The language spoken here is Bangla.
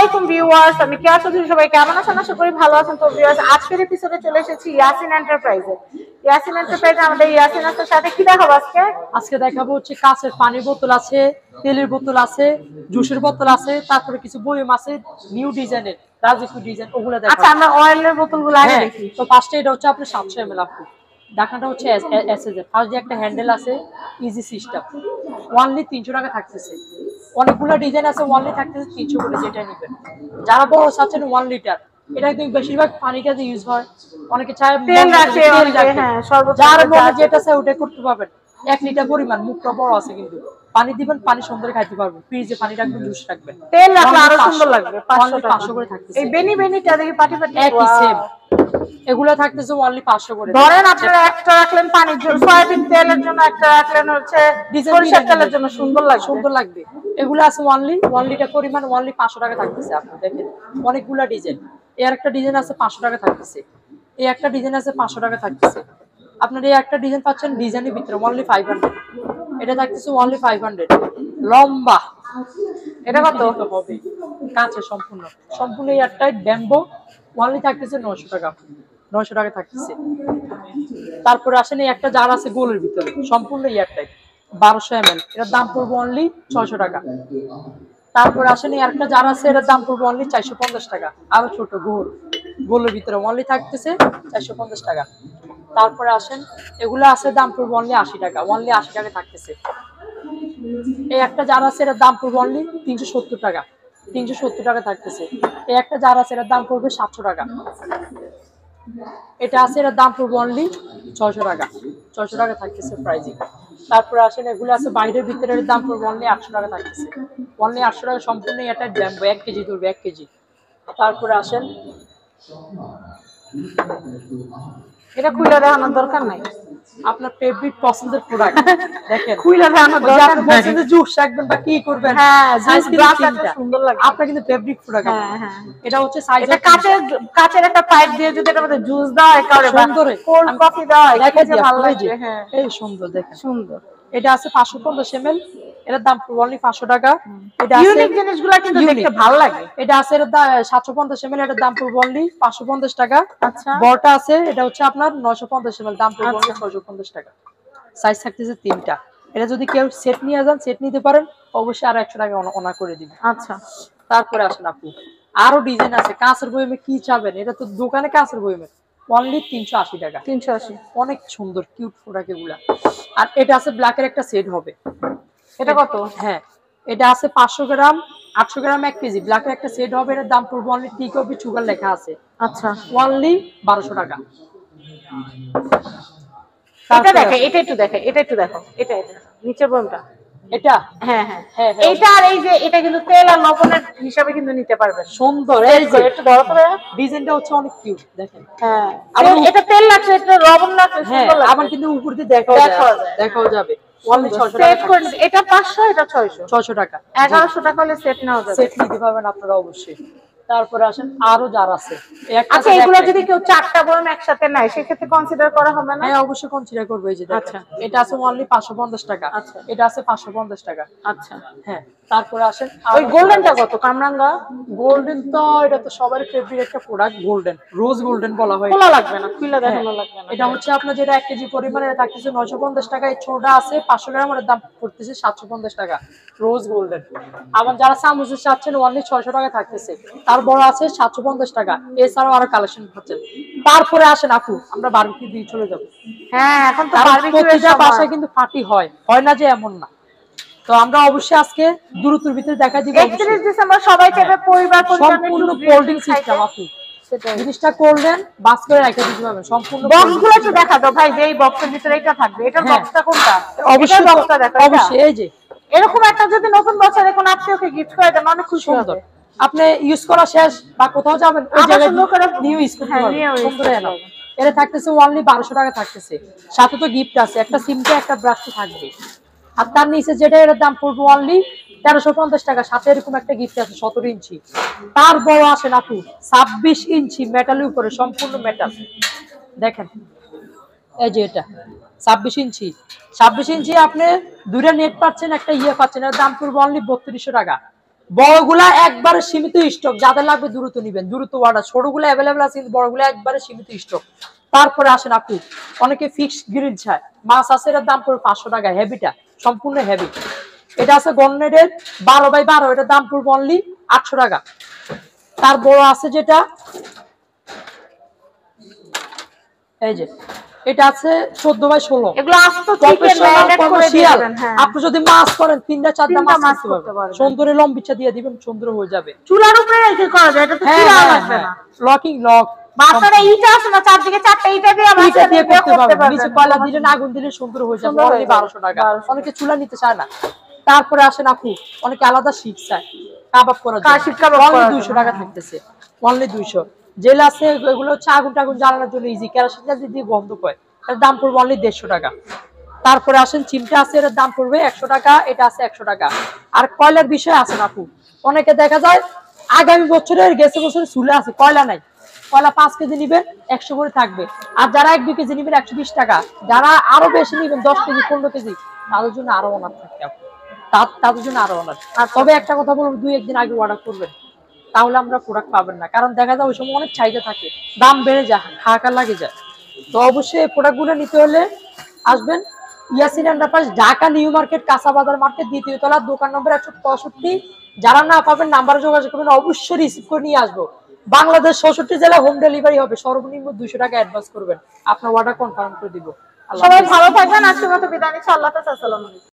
আলাইকুম ভিউয়ার্স, আমি কেয়া চৌধুরী। সবাই কেমন আছেন? আশা করি ভালো আছেন। তো ভিউয়ার্স, আজকের এপিসোডে চলে এসেছি ইয়াসিন এন্টারপ্রাইজে। ইয়াসিন এন্টারপ্রাইজে আমাদের ইয়াসিন আসার সাথে কি দেখাবো আজকে? আজকে দেখাবো হচ্ছে কাঁচের পানির বোতল আছে, তেলের বোতল আছে, জুসের বোতল আছে, তারপরে কিছু বয়ম আছে নিউ ডিজাইনের, রাজকীয় ডিজাইন, ওগুলো দেখাবো। আচ্ছা, আমরা অয়েলের বোতলগুলো আগে দেখি। তো ফার্স্টে এটা হচ্ছে আপনার 700 ml আপু। ঢাকনাটা হচ্ছে এসএস এর, ফার্স্ট যে একটা হ্যান্ডেল আছে, ইজি সিস্টেম, ওনলি 300 টাকা থাকতেছে। অনেকগুলো ডিজাইন আছে, ওনলি থাকতেছে 300 করে, যেটা নেবেন। যারা বড় চাচ্ছেন 1 লিটার, এটা কিন্তু বেশিরভাগ পানি কাজে ইউজ হয়। অনেকে চায় তেল রাখে, হ্যাঁ, সর্বোচ্চ যার মনে যেটা চায় ওটা করতে পারবেন। 1 লিটার পরিমাণ, মুখটা বড় আছে কিন্তু পানি দিবেন, পানি সুন্দর খাইতে পারবেন। ফ্রিজে পানি রাখবেন, জুস রাখবেন, তেল রাখলে আরো সুন্দর লাগবে। 500 করে থাকতেছে। এই বেনি বেনিটা দেখি পাটি পাটি একই সেম, এগুলো থাকতেছে অনলি 500 করে। ধরেন আপনারা একটা রাখলেন পানির জন্য, সয়াবিন তেলের জন্য একটা রাখলেন, হচ্ছে সরিষার তেলের জন্য, সুন্দর লাগবে। এগুলো আছে অনলি 1 লিটার পরিমাণ, অনলি 500 টাকা থাকতেছে। আপনি দেখেন অনেকগুলা ডিজাইন। এর একটা ডিজাইন আছে 500 টাকা থাকতেছে, এই একটা ডিজাইন আছে 500 টাকা থাকতেছে। আপনার এই একটা ডিজাইন পাচ্ছেন ডিজাইনের ভিতরে অনলি 500, এটা থাকতেছে অনলি 500। লম্বা, এটা কত হবে? কাঁচের সম্পূর্ণ সম্পূর্ণ এই একটাই ব্যাম্বো, অনলি থাকতেছে 900 টাকা, 900 টাকা থাকতেছে। তারপরে আসেন এই একটা জার আছে গোলের ভিতরে, সম্পূর্ণ ইয়ারটাই 1200 ml, এটার দাম পড়বে অনলি 600 টাকা। তারপরে আসেন এই একটা জার আছে, এটার দাম পড়বে অনলি 450 টাকা, আরো ছোট গোলের ভিতরে অনলি থাকতেছে 450 টাকা। তারপরে আসেন এগুলো আছে, দাম পড়বে অনলি 80 টাকা, অনলি 80 টাকা থাকতেছে। এই একটা জার আছে, এটার দাম পড়বে অনলি 370 টাকা, 370 টাকা থাকতেছে। এই একটা জার আছে, এটার দাম পড়বে 700 টাকা। এটা আছে, এটার দাম পড়বে অনলি 600 টাকা, 600 টাকা থাকতেছে প্রাইজিং। তারপরে আসেন এগুলো আছে বাইরের ভিতরে, এর দাম পড়বে অনলি 800 টাকা থাকতেছে, অনলি 800 টাকা। সম্পূর্ণ এটা ব্যাম্বো, 1 কেজি ধরবে, 1 কেজি। তারপরে আসেন এটা খুলে দেখানোর দরকার নাই, আপনার ফেভারিট পছন্দের প্রোডাক্ট দেখেন, খুলে দেখানোর দরকার নাই। পছন্দের জুস রাখবেন বা কি করবেন, হ্যাঁ, সাইজ গ্লাস একটা সুন্দর লাগে, আপনার কিন্তু ফেভারিট প্রোডাক্ট। হ্যাঁ, এটা হচ্ছে সাইজ, এটা কাচের একটা পাইপ দিয়ে যদি এটার মধ্যে জুস দাও, একেবারে সুন্দর কোল্ড কফি দাও, দেখে ভালো লাগে। হ্যাঁ, এই সুন্দর, দেখেন সুন্দর। এটা আছে 550 ml, এটার দাম অনলি 500 টাকা। এটা আছে ইউনিক জিনিসগুলো কিন্তু দেখতে ভালো লাগে। এটা আছে, এর দাম 750 ml, এটার দাম পড়বে অনলি 550 টাকা। আচ্ছা, বড়টা আছে, এটা হচ্ছে আপনার 950 ml, দাম পড়বে অনলি 650 টাকা। সাইজ থাকতেছে 3টা। এটা যদি কেউ সেট নিয়ে যান, সেট নিতে পারেন, অবশ্যই আরো 100 টাকা অনার করে দিবে। আচ্ছা, তারপরে আসেন আপু, আরো ডিজাইন আছে। কাঁচের বয়মে কি চাবেন, এটা তো দোকানে কাঁচের বয়মে অনলি 380 টাকা, 380। অনেক সুন্দর কিউট প্রোডাক্ট এগুলা। আর এটা আছে ব্ল্যাকের একটা সেট হবে, এটা কত? হ্যাঁ, এটা আছে 500 গ্রাম, 800 গ্রাম, 1 কেজি ব্ল্যাকের একটা সেট হবে। এটার দাম পড়বে অনলি, টি কফি সুগার লেখা আছে, আচ্ছা, অনলি 1200 টাকা। এটা দেখে, এটা একটু দেখে, এটা একটু দেখো, এটা নিচের বোনটা, এটা হ্যাঁ হ্যাঁ, এইটা আর এই যে এটা কিন্তু তেল আর লবণের হিসাবে কিন্তু নিতে পারবেন। সুন্দর, এই যে একটু ধরো তো, ডিজাইনটা হচ্ছে অনেক কিউট, দেখেন। হ্যাঁ, আবার এটা তেল লাগছে, এটা লবণ লাগছে, সুন্দর লাগছে। আবার কিন্তু উপর দিয়ে দেখাও যাবে। অনলি 600 সেট টাকা। করে এটা 500, এটা 600 টাকা, 1100 টাকা হলে সেট নাও যাবে। সেট নিতে পারবেন আপনারা অবশ্যই। তারপরে আসেন আরো যার আছে। আচ্ছা, এগুলো যদি কেউ 4টা বরং একসাথে নেয়, সেক্ষেত্রে কনসিডার করা হবে না? হ্যাঁ, অবশ্যই কনসিডার করব। এই যে আচ্ছা, এটা আছে অনলি 550 টাকা। আচ্ছা, এটা আছে 550 টাকা। আচ্ছা, হ্যাঁ। তারপরে আসেন ওই গোল্ডেনটা কত? কামরাঙ্গা গোল্ডেন, তো এটা তো সবার ফেভারিট একটা প্রোডাক্ট, গোল্ডেন, রোজ গোল্ডেন বলা হয়। খোলা লাগবে না, খুলে দেখানো লাগবে না। এটা হচ্ছে আপনার যেটা 1 কেজি পরিমাণে থাকতেছে 950 টাকা। এই ছোটটা আছে 500 গ্রাম, এর দাম পড়তেছে 750 টাকা, রোজ গোল্ডেন। আবার যারা চামচে চাচ্ছেন অনলি 600 টাকা থাকতেছে, তার বড় আছে 750 টাকা। এছাড়াও আরো কালেকশন পাচ্ছেন। তারপরে আসেন আপু, আমরা বারবিকিউ দিয়ে চলে যাব। হ্যাঁ, এখন তো প্রতিটা বাসায় কিন্তু পার্টি হয় না যে এমন না। তো আমরা অবশ্যই আজকে দ্রুতর ভিতরে দেখা দিব। 31 ডিসেম্বর সবাই চাইবে পরিবার সম্পূর্ণ কোল্ড ড্রিঙ্ক সিস্টেম আপু, জিনিসটা করলেন বাস করে রেখে দিতে পারবেন। সম্পূর্ণ বক্সগুলো একটু দেখা দাও ভাই, যে এই বক্সের ভিতরে এটা থাকবে, এটার বক্সটা কোনটা? অবশ্যই বক্সটা দেখো, অবশ্যই। এই যে এরকম একটা যদি নতুন বছরে কোন আত্মীয়কে গিফট করে দেন, অনেক খুশি হবে। আপনি ইউজ করা শেষ বা কোথাও যাবেন, ওই জায়গায় নিউ ইউজ করতে পারবেন, সুন্দর এলো। এটা থাকতেছে অনলি 1200 টাকা থাকতেছে। সাথে তো গিফট আছে, একটা সিমকে একটা ব্রাশ থাকবে। আর তার নিচে যেটা, এর দাম পড়বে অনলি 1350 টাকা। সাথে এরকম একটা গিফট আছে 17 ইঞ্চি। তার বড় আসেন আপু 26 ইঞ্চি মেটালের উপরে, সম্পূর্ণ মেটাল। দেখেন এই যে এটা 26 ইঞ্চি, 26 ইঞ্চি আপনি দুইটা নেট পাচ্ছেন, একটা ইয়ে পাচ্ছেন। এর দাম পড়বে অনলি 3200 টাকা। বড়গুলা একবারে সীমিত স্টক, যাদের লাগবে দ্রুত নিবেন, দ্রুত অর্ডার। ছোটগুলো অ্যাভেলেবেল আছে কিন্তু বড়গুলো একবারে সীমিত স্টক। তারপরে আসেন আপু, অনেকে ফিক্সড গ্রিল চায়, মাছ আছে, এটার দাম পড়বে 500 টাকা, হেভিটা সম্পূর্ণ হেভি। এটা আছে গন্নেটের 12x12, এটার দাম পড়বে অনলি 800 টাকা। তার বড় আছে যেটা, এই যে এটা আছে 14x16, এগুলো আস্ত চিকেন ম্যারিনেট করে দিয়ে দিবেন। হ্যাঁ, আপনি যদি মাছ করেন 3-4টা মাছ করতে করতে পারবেন, পারবেন। সুন্দর লম্বিচা দিয়ে দিবেন, সুন্দর হয়ে যাবে। চুলার উপরে রেখে করা যায়, এটা তো চুলা লাগবে না। লকিং লক, বাসারে ইটা আছে না, চারদিকে 4টা ইটা দিয়ে এটা বাসা দিয়ে দিয়ে করতে পারবেন। নিচে কয়লা দিলে আগুন দিলে সুন্দর হয়ে যাবে, সুন্দর হয়ে অনলি যাবে। 1200 টাকা। অনেকে চুলা নিতে চায় না। তারপরে আসেন আপু, অনেকে আলাদা শিক চায় কাবাব করার জন্য, শিক কাবাব অনলি করার 200 জন্য, টাকা থাকতেছে, অনলি 200। জেল আছে, এগুলো হচ্ছে আগুন টাগুন জ্বালানোর জন্য ইজি, কেরোসিন তেল দিয়ে গন্ধ পায়, এর দাম পড়বে অনলি 150 টাকা। তারপরে আসেন চিমটা আছে, এর দাম পড়বে 100 টাকা, এটা আছে 100 টাকা। আর কয়লার বিষয় আছে আপু, অনেকে দেখা যায় আগামী বছরের গেছে বছরের চুলা আছে, কয়লা নাই, কয়লা 5 কেজি নিবেন 100 করে থাকবে। আর যারা 1-2 কেজি নিবেন 120 টাকা, যারা আরো বেশি নিবেন 10 কেজি 15 কেজি, তাদের জন্য আরো অনার থাকবে আপু, তাদের জন্য আরো অনার। তবে একটা কথা বলবো, 2-1 দিন আগে অর্ডার করবেন, তাহলে আমরা প্রোডাক্ট পাবেন না, কারণ দেখা যায় ওই সময় অনেক চাহিদা থাকে, দাম বেড়ে যায়, হাহাকার লাগে যায়। তো অবশ্যই এই প্রোডাক্টগুলো নিতে হলে আসবেন Yasin enterprise, Dhaka new market, কাঁচা বাজার মার্কেট, দ্বিতীয় তলা, দোকান নম্বর 165। যারা না পাবেন নাম্বারে যোগাযোগ করবেন, অবশ্যই রিসিভ করে নিয়ে আসবো। বাংলাদেশ 66 জেলায় হোম ডেলিভারি হবে, সর্বনিম্ন 200 টাকা অ্যাডভান্স করবেন, আপনার অর্ডার কনফার্ম করে দিব। সবাই ভালো থাকবেন। আজকের মতো বিদায় নিচ্ছি। আল্লাহ হাফেজ। আসসালামু আলাইকুম।